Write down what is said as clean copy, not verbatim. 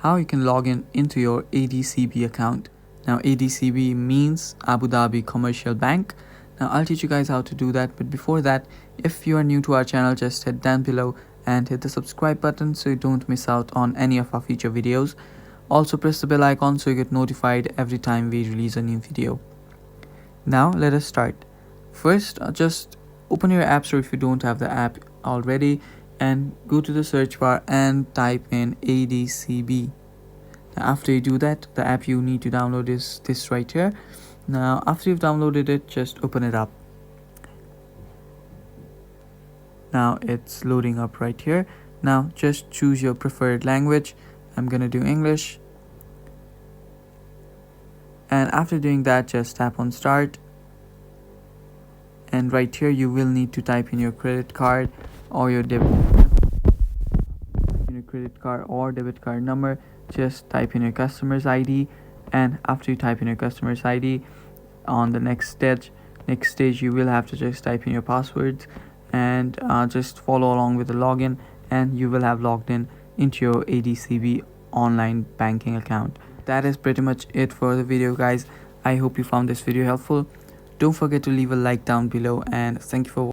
how you can log in into your ADCB account. Now ADCB means Abu Dhabi Commercial Bank. Now I'll teach you guys how to do that, but before that, if you are new to our channel, just head down below and hit the subscribe button so you don't miss out on any of our future videos. Also press the bell icon so you get notified every time we release a new video. Now let us start. First, just open your app store if you don't have the app already, and go to the search bar and type in ADCB. Now, after you do that, the app you need to download is this right here. Now after you've downloaded it, just open it up. Now it's loading up right here. Now just choose your preferred language. I'm gonna do English. And after doing that, just tap on start. And right here you will need to type in your credit card or your debit card number. Just type in your customer's ID, and after you type in your customer's ID, on the next stage you will have to just type in your passwords and just follow along with the login, and you will have logged in into your ADCB online banking account. That is pretty much it for the video, guys. I hope you found this video helpful. Don't forget to leave a like down below, and thank you for watching.